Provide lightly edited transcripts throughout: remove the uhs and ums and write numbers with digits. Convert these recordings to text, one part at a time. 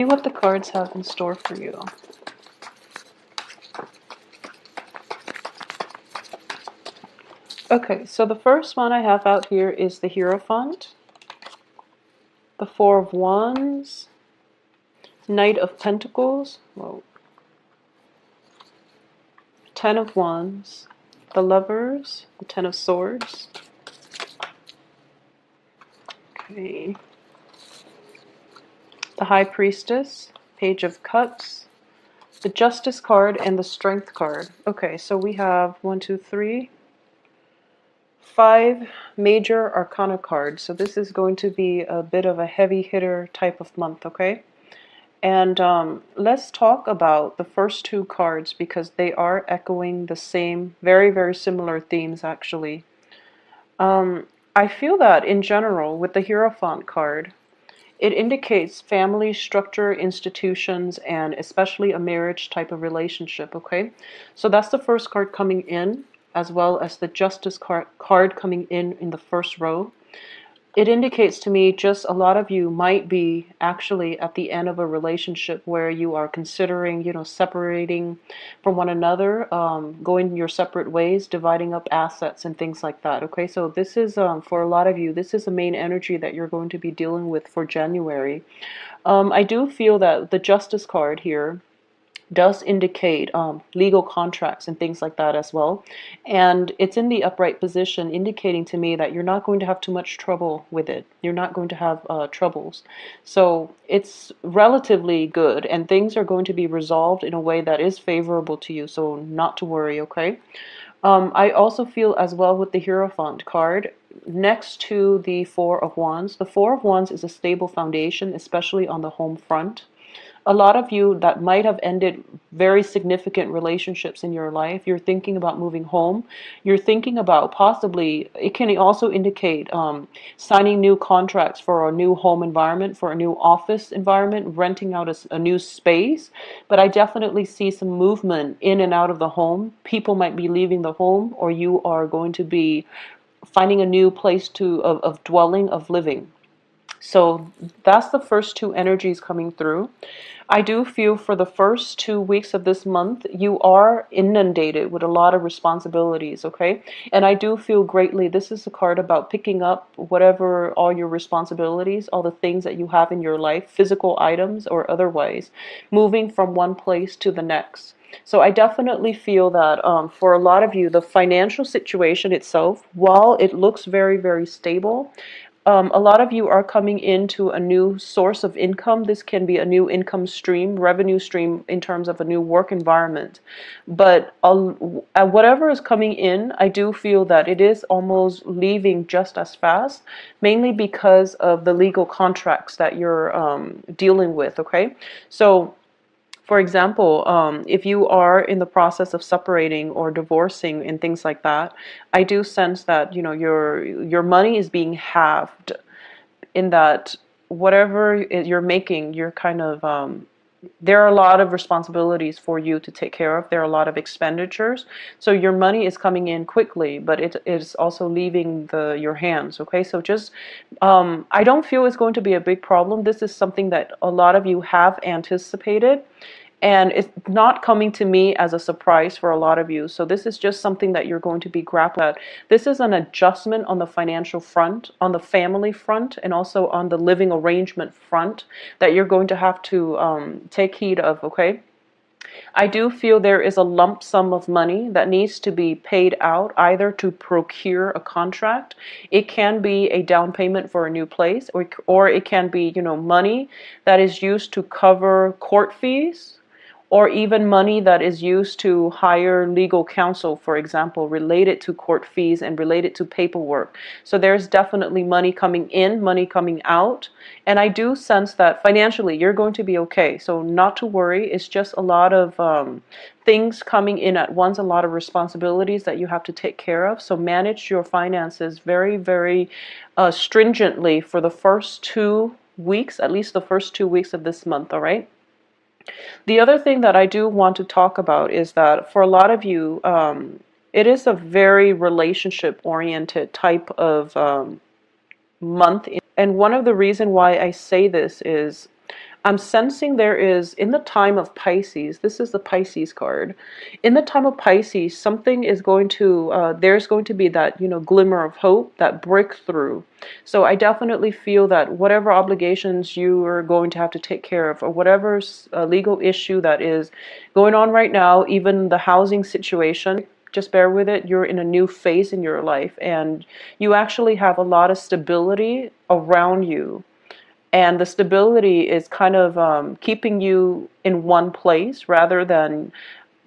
See what the cards have in store for you. Okay, so the first one I have out here is the Hierophant, the Four of Wands, Knight of Pentacles, whoa, Ten of Wands, the Lovers, the Ten of Swords. Okay. The High Priestess, Page of Cups, the Justice card, and the Strength card. Okay, so we have 5 major arcana cards. So this is going to be a bit of a heavy hitter type of month, okay? And let's talk about the first 2 cards because they are echoing the same, very, very similar themes actually. I feel that in general with the Hierophant card, it indicates family structure, institutions, and especially a marriage type of relationship, okay? So that's the first card coming in, as well as the Justice card coming in the first row. It indicates to me just a lot of you might be actually at the end of a relationship where you are considering, separating from one another, going your separate ways, dividing up assets and things like that. Okay, so this is, for a lot of you, this is the main energy that you're going to be dealing with for January. I do feel that the Justice card here does indicate legal contracts and things like that as well. And it's in the upright position, indicating to me that you're not going to have too much trouble with it. You're not going to have troubles. So it's relatively good, and things are going to be resolved in a way that is favorable to you. So not to worry, okay? I also feel as well with the Hierophant card, next to the Four of Wands. The Four of Wands is a stable foundation, especially on the home front. A lot of you that might have ended very significant relationships in your life, you're thinking about moving home. You're thinking about possibly, it can also indicate signing new contracts for a new home environment, for a new office environment, renting out a new space. But I definitely see some movement in and out of the home. People might be leaving the home, or you are going to be finding a new place of dwelling, of living. So that's the first 2 energies coming through. I do feel for the first 2 weeks of this month, you are inundated with a lot of responsibilities, okay? And I do feel greatly, this is a card about picking up whatever, all your responsibilities, all the things that you have in your life, physical items or otherwise, moving from one place to the next. So I definitely feel that for a lot of you, the financial situation itself, while it looks very, very stable, a lot of you are coming into a new source of income. This can be a new income stream, revenue stream in terms of a new work environment. But whatever is coming in, I do feel that it is almost leaving just as fast, mainly because of the legal contracts that you're dealing with, okay? So for example, if you are in the process of separating or divorcing and things like that, I do sense that your money is being halved. In that whatever you're making, you're kind of there are a lot of responsibilities for you to take care of. There are a lot of expenditures, so your money is coming in quickly, but it is also leaving your hands. Okay, so just I don't feel it's going to be a big problem. This is something that a lot of you have anticipated. And it's not coming to me as a surprise for a lot of you. So this is just something that you're going to be grappling at. This is an adjustment on the financial front, on the family front, and also on the living arrangement front that you're going to have to take heed of, okay? I do feel there is a lump sum of money that needs to be paid out either to procure a contract. It can be a down payment for a new place, or it can be, money that is used to cover court fees, or even money that is used to hire legal counsel, for example, related to court fees and related to paperwork. So there's definitely money coming in, money coming out. And I do sense that financially you're going to be okay. So not to worry. It's just a lot of things coming in at once, a lot of responsibilities that you have to take care of. So manage your finances very, very stringently for the first 2 weeks, at least the first 2 weeks of this month, all right? The other thing that I do want to talk about is that for a lot of you, it is a very relationship-oriented type of month. And one of the reasons why I say this is I'm sensing there is, in the time of Pisces, this is the Pisces card. In the time of Pisces, something is going to, there's going to be that, glimmer of hope, that breakthrough. So I definitely feel that whatever obligations you are going to have to take care of, or whatever legal issue that is going on right now, even the housing situation, just bear with it. You're in a new phase in your life, and you actually have a lot of stability around you. And the stability is kind of keeping you in one place rather than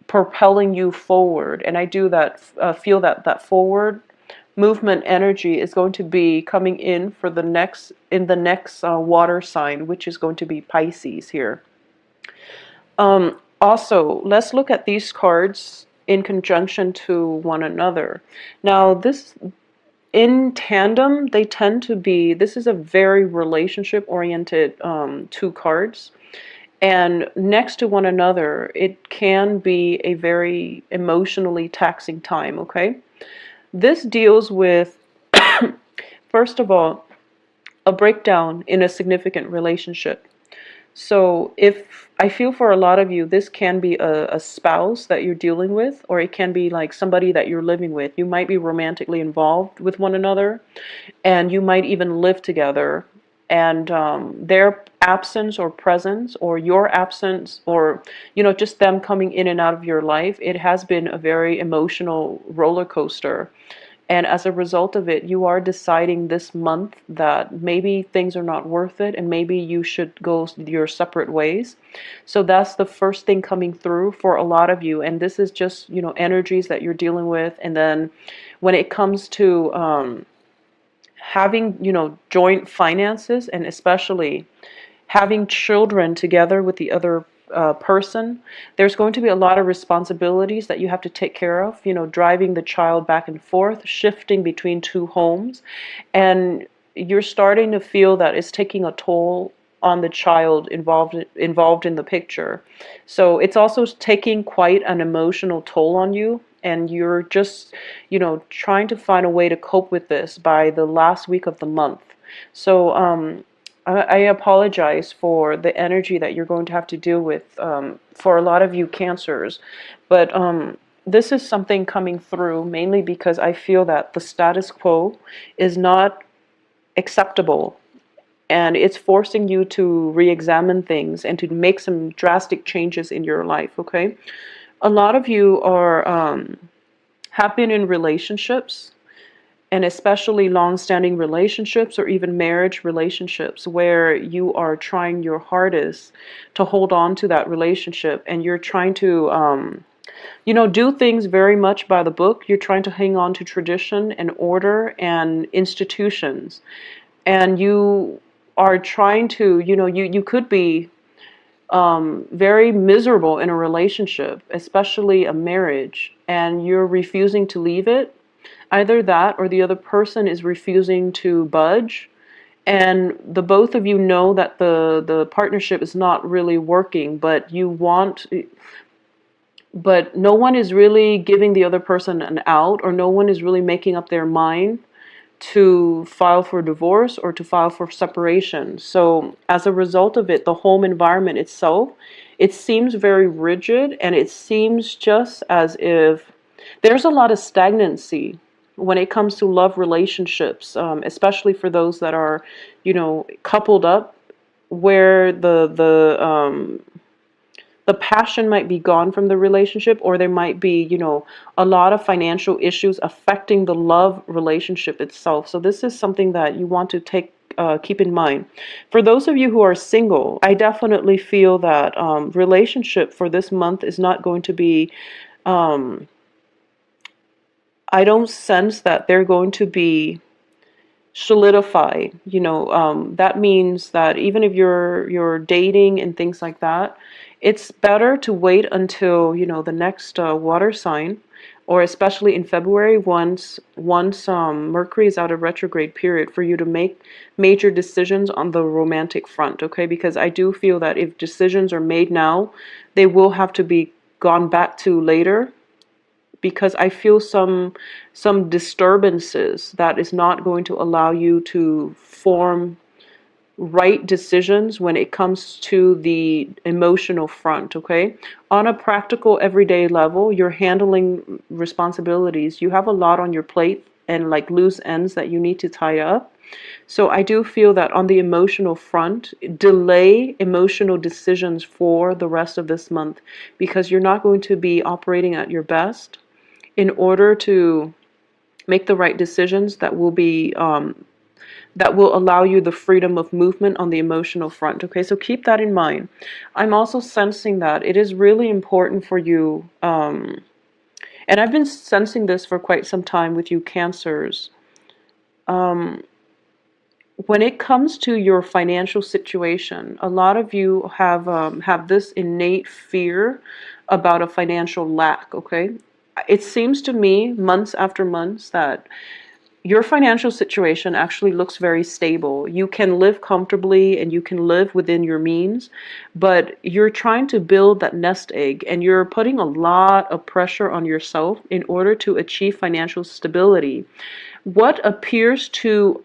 propelling you forward. And I do that, feel that that forward movement energy is going to be coming in for the next water sign, which is going to be Pisces here. Also, let's look at these cards in conjunction to one another. Now, this in tandem, they tend to be, this is a very relationship oriented two cards. And next to one another, it can be a very emotionally taxing time, okay? This deals with, first of all, a breakdown in a significant relationship. So if I feel for a lot of you, this can be a spouse that you're dealing with, or it can be like somebody that you're living with. You might be romantically involved with one another, and you might even live together. And their absence or presence, or your absence, or just them coming in and out of your life, it has been a very emotional roller coaster. And as a result of it, you are deciding this month that maybe things are not worth it and maybe you should go your separate ways. So that's the first thing coming through for a lot of you. And this is just, energies that you're dealing with. And then when it comes to having, joint finances, and especially having children together with the other person, there's going to be a lot of responsibilities that you have to take care of, driving the child back and forth, shifting between two homes, and you're starting to feel that it's taking a toll on the child involved in the picture. So it's also taking quite an emotional toll on you, and you're just, trying to find a way to cope with this by the last week of the month. So I apologize for the energy that you're going to have to deal with for a lot of you Cancers, but this is something coming through mainly because I feel that the status quo is not acceptable, and it's forcing you to re-examine things and to make some drastic changes in your life, okay? A lot of you are have been in relationships, and especially long-standing relationships or even marriage relationships, where you are trying your hardest to hold on to that relationship, and you're trying to do things very much by the book. You're trying to hang on to tradition and order and institutions, and you are trying to, you could be very miserable in a relationship, especially a marriage, and you're refusing to leave it. Either that or the other person is refusing to budge, and the both of you know that the partnership is not really working, but no one is really giving the other person an out, or no one is really making up their mind to file for divorce or to file for separation. So as a result of it, the home environment itself, it seems very rigid, and it seems just as if there's a lot of stagnancy when it comes to love relationships, especially for those that are, coupled up, where the passion might be gone from the relationship, or there might be, a lot of financial issues affecting the love relationship itself. So this is something that you want to keep in mind. For those of you who are single, I definitely feel that relationship for this month is not going to be, I don't sense that they're going to be solidified. That means that even if you're dating and things like that, it's better to wait until the next water sign, or especially in February, once Mercury is out of retrograde period, for you to make major decisions on the romantic front, okay? Because I do feel that if decisions are made now, they will have to be gone back to later, because I feel some disturbances that is not going to allow you to form right decisions when it comes to the emotional front, okay? On a practical everyday level, you're handling responsibilities. You have a lot on your plate and like loose ends that you need to tie up. So I do feel that on the emotional front, delay emotional decisions for the rest of this month because you're not going to be operating at your best in order to make the right decisions that will allow you the freedom of movement on the emotional front. Okay, so keep that in mind. I'm also sensing that it is really important for you, and I've been sensing this for quite some time with you Cancers. Um, when it comes to your financial situation, a lot of you have this innate fear about a financial lack. Okay, it seems to me months after months that your financial situation actually looks very stable. You can live comfortably and you can live within your means, but you're trying to build that nest egg and you're putting a lot of pressure on yourself in order to achieve financial stability. What appears to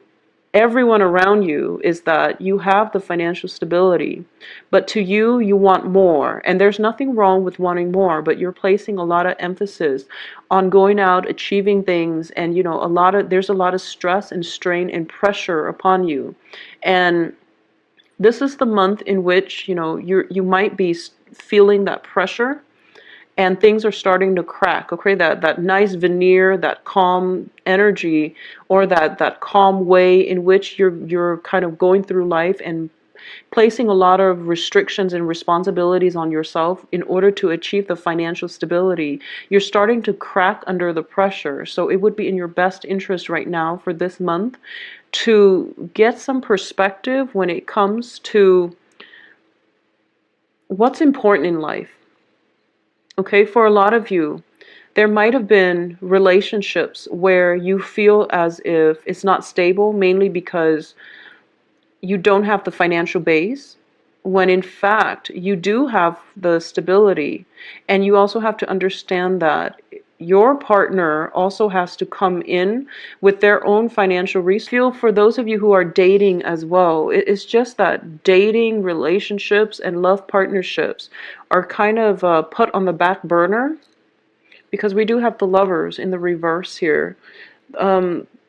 everyone around you is that you have the financial stability, but to you, you want more. And there's nothing wrong with wanting more, but you're placing a lot of emphasis on going out, achieving things, and there's a lot of stress and strain and pressure upon you. And this is the month in which, you might be feeling that pressure and things are starting to crack. Okay, that nice veneer, that calm energy, or that calm way in which you're kind of going through life and placing a lot of restrictions and responsibilities on yourself in order to achieve the financial stability, you're starting to crack under the pressure. So it would be in your best interest right now for this month to get some perspective when it comes to what's important in life. Okay, for a lot of you, there might have been relationships where you feel as if it's not stable, mainly because you don't have the financial base, when in fact you do have the stability. And you also have to understand that your partner also has to come in with their own financial resources. Feel for those of you who are dating as well, it's just that dating, relationships, and love partnerships are kind of put on the back burner because we do have the lovers in the reverse here.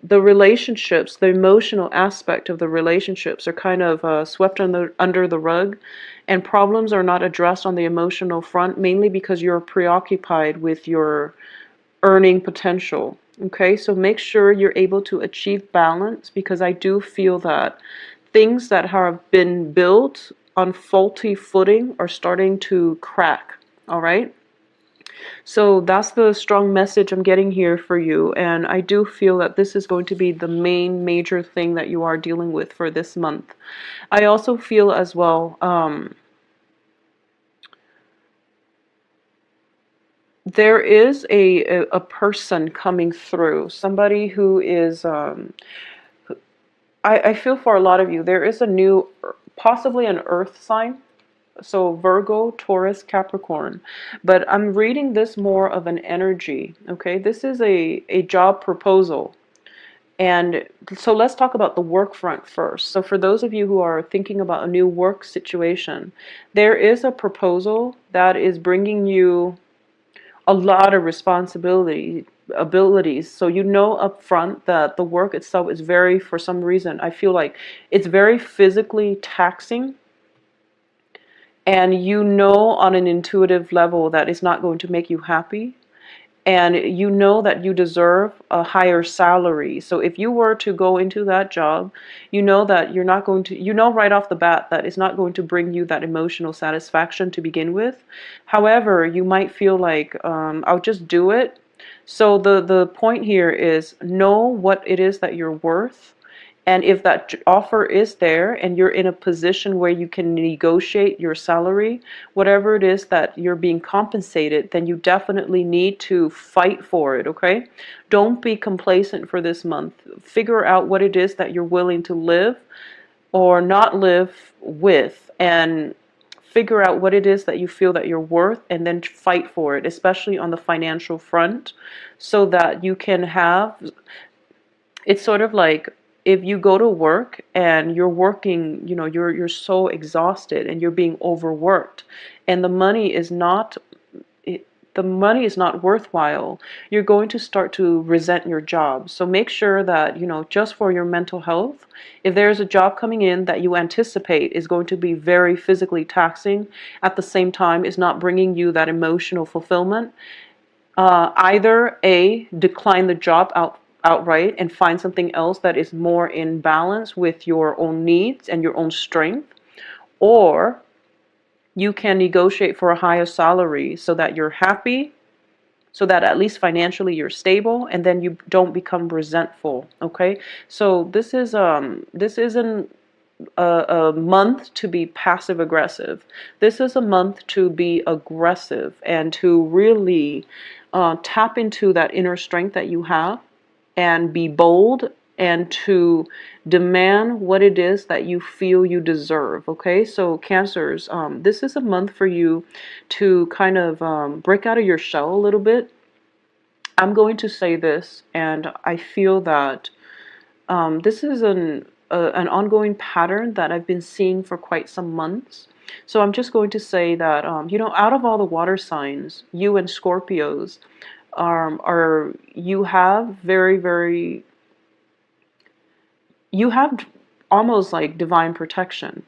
The relationships, the emotional aspect of the relationships are kind of swept under the rug, and problems are not addressed on the emotional front, mainly because you're preoccupied with your earning potential. Okay, so make sure you're able to achieve balance, because I do feel that things that have been built on faulty footing are starting to crack. All right. So that's the strong message I'm getting here for you. And I do feel that this is going to be the main major thing that you are dealing with for this month. I also feel as well, there is a person coming through, somebody who is, I feel for a lot of you, there is a new, possibly an earth sign. So Virgo, Taurus, Capricorn. But I'm reading this more of an energy, okay? This is a job proposal. And so let's talk about the work front first. So for those of you who are thinking about a new work situation, there is a proposal that is bringing you a lot of abilities. So you know up front that the work itself is very, for some reason, I feel like it's very physically taxing. And you know on an intuitive level that it's not going to make you happy. And you know that you deserve a higher salary. So if you were to go into that job, you know that you're not going to, you know right off the bat that it's not going to bring you that emotional satisfaction to begin with. However, you might feel like, I'll just do it. So the point here is know what it is that you're worth. And if that offer is there and you're in a position where you can negotiate your salary, whatever it is that you're being compensated, then you definitely need to fight for it, okay? Don't be complacent for this month. Figure out what it is that you're willing to live or not live with, and figure out what it is that you feel that you're worth, and then fight for it, especially on the financial front, so that you can have, it's sort of like if you go to work and you're working, you know, you're so exhausted and you're being overworked, and the money is not worthwhile, you're going to start to resent your job. So make sure that, you know, just for your mental health, if there's a job coming in that you anticipate is going to be very physically taxing, at the same time is not bringing you that emotional fulfillment, either A, decline the job outright and find something else that is more in balance with your own needs and your own strength, or you can negotiate for a higher salary so that you're happy, so that at least financially you're stable, and then you don't become resentful. Okay, so this isn't a month to be passive aggressive. This is a month to be aggressive and to really tap into that inner strength that you have and be bold and to demand what it is that you feel you deserve. Okay, so Cancers, this is a month for you to kind of break out of your shell a little bit. I'm going to say this, and I feel that this is an ongoing pattern that I've been seeing for quite some months. So I'm just going to say that, you know, out of all the water signs, you and Scorpios you have you have almost like divine protection.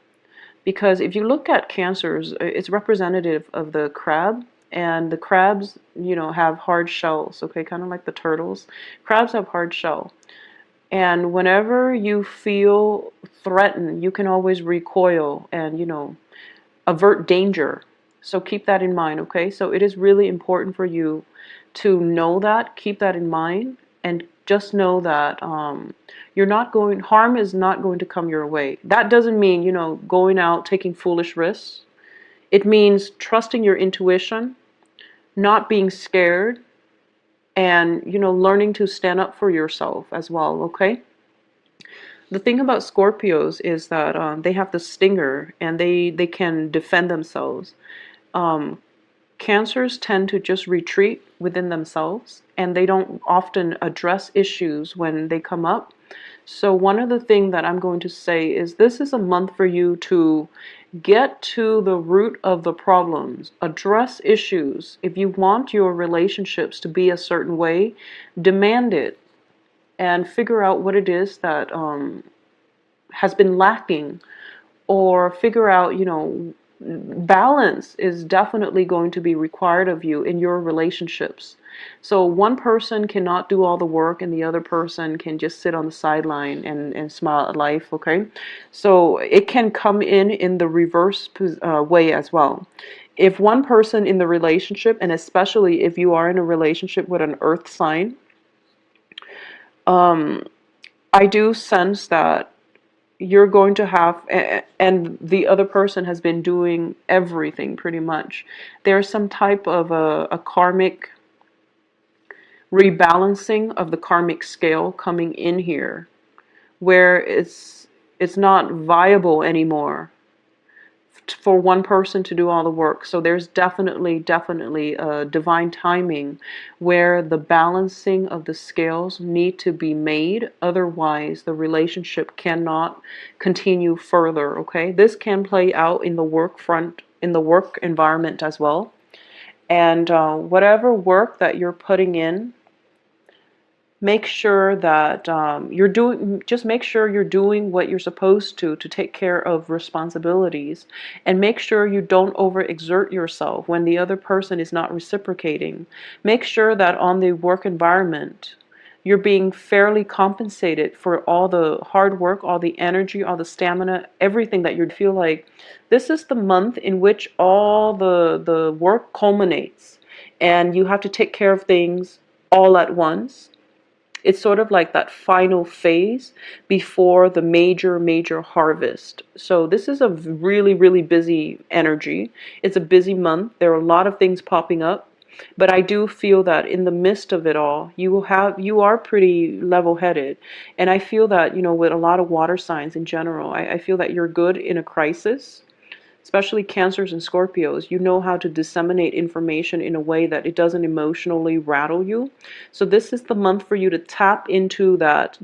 Because if you look at Cancers, it's representative of the crab, and the crabs, you know, have hard shells, okay, kind of like the turtles. Crabs have hard shell. And whenever you feel threatened, you can always recoil and, you know, avert danger. So keep that in mind, okay? So it is really important for you to know that, keep that in mind, and just know that harm is not going to come your way. That doesn't mean, you know, going out taking foolish risks. It means trusting your intuition, not being scared, and, you know, learning to stand up for yourself as well, okay? The thing about Scorpios is that they have the stinger and they can defend themselves. Um, Cancers tend to just retreat within themselves, and they don't often address issues when they come up. So one of the things that I'm going to say is this is a month for you to get to the root of the problems, address issues. If you want your relationships to be a certain way, demand it and figure out what it is that has been lacking, or figure out, you know, balance is definitely going to be required of you in your relationships. So one person cannot do all the work and the other person can just sit on the sideline and smile at life, okay? So it can come in the reverse way as well. If one person in the relationship, and especially if you are in a relationship with an earth sign, I do sense that you're going to have, and the other person has been doing everything pretty much. There's some type of a karmic rebalancing of the karmic scale coming in here, where it's not viable anymore for one person to do all the work. So there's definitely a divine timing where the balancing of the scales need to be made. Otherwise, the relationship cannot continue further, okay? This can play out in the work front, in the work environment as well. And whatever work that you're putting in, make sure that just make sure you're doing what you're supposed to take care of responsibilities, and make sure you don't overexert yourself when the other person is not reciprocating. Make sure that on the work environment, you're being fairly compensated for all the hard work, all the energy, all the stamina, everything that you feel like. This is the month in which all the work culminates, and you have to take care of things all at once. It's sort of like that final phase before the major harvest. So this is a really busy energy. It's a busy month. There are a lot of things popping up, but I do feel that in the midst of it all, you are pretty level-headed. And I feel that, you know, with a lot of water signs in general, I feel that you're good in a crisis. especially Cancers and Scorpios, you know how to disseminate information in a way that it doesn't emotionally rattle you. So this is the month for you to tap into that,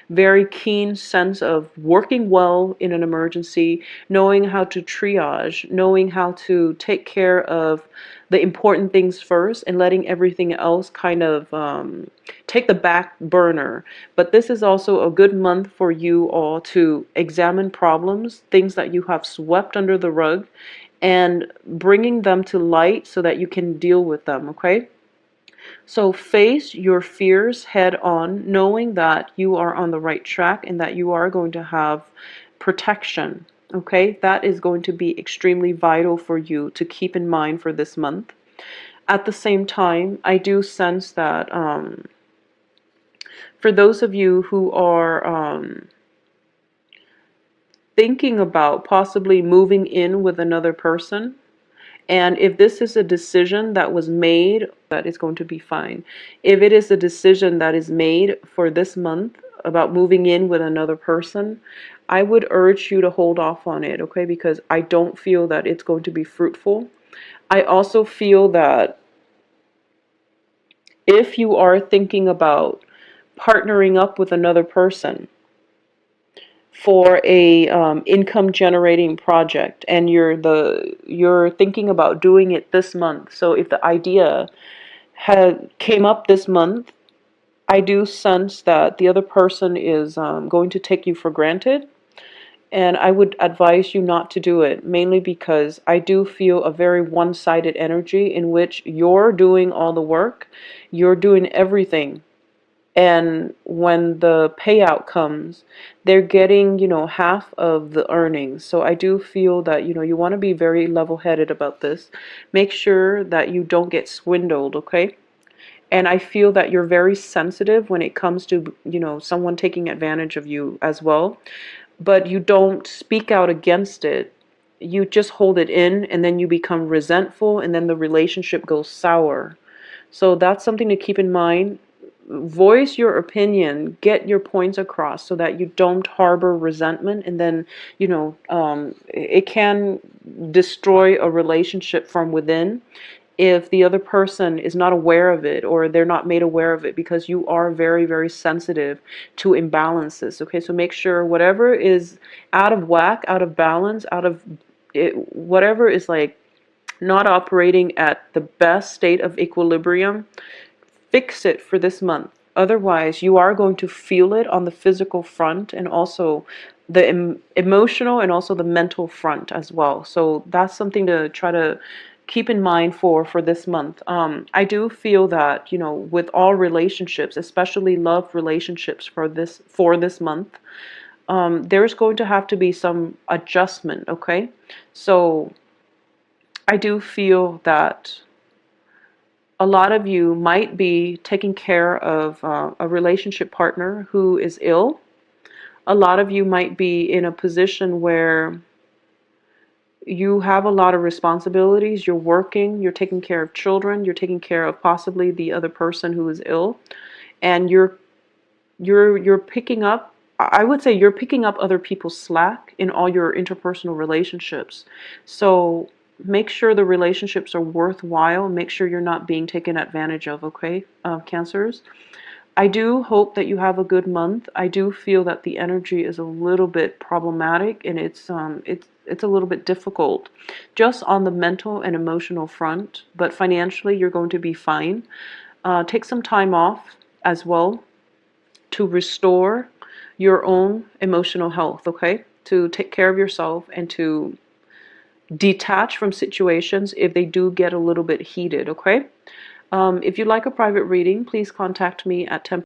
very keen sense of working well in an emergency, knowing how to triage, knowing how to take care of the important things first and letting everything else kind of take the back burner. But this is also a good month for you all to examine problems, things that you have swept under the rug, and bringing them to light so that you can deal with them, okay? So face your fears head on, knowing that you are on the right track and that you are going to have protection. Okay, that is going to be extremely vital for you to keep in mind for this month. At the same time, I do sense that for those of you who are thinking about possibly moving in with another person, and if this is a decision that was made, that is going to be fine. If it is a decision that is made for this month about moving in with another person, I would urge you to hold off on it, okay? Because I don't feel that it's going to be fruitful. I also feel that if you are thinking about partnering up with another person for a income generating project, and you're thinking about doing it this month. So if the idea came up this month, I do sense that the other person is going to take you for granted, and I would advise you not to do it, mainly because I do feel a very one-sided energy in which you're doing all the work, you're doing everything, and when the payout comes, they're getting, half of the earnings. So I do feel that, you want to be very level-headed about this. Make sure that you don't get swindled, okay? And I feel that you're very sensitive when it comes to, someone taking advantage of you as well. But you don't speak out against it. You just hold it in, and then you become resentful, and then the relationship goes sour. So that's something to keep in mind. Voice your opinion, get your points across so that you don't harbor resentment, and then, it can destroy a relationship from within if the other person is not aware of it, or they're not made aware of it, because you are very, very sensitive to imbalances. Okay, so make sure whatever is out of whack, out of balance, out of it, whatever is like not operating at the best state of equilibrium, fix it for this month. Otherwise, you are going to feel it on the physical front, and also the emotional and also the mental front as well. So that's something to try to keep in mind for this month. I do feel that, with all relationships, especially love relationships for this month, there's going to have to be some adjustment, okay? So I do feel that a lot of you might be taking care of a relationship partner who is ill. A lot of you might be in a position where you have a lot of responsibilities. You're working, you're taking care of children, you're taking care of possibly the other person who is ill, and you're picking up, I would say you're picking up other people's slack in all your interpersonal relationships. So make sure the relationships are worthwhile. Make sure you're not being taken advantage of, okay, Cancers? I do hope that you have a good month. I do feel that the energy is a little bit problematic, and it's a little bit difficult just on the mental and emotional front, but financially you're going to be fine. Take some time off as well to restore your own emotional health, okay? To take care of yourself and to detach from situations if they do get a little bit heated, okay? If you'd like a private reading, please contact me at 10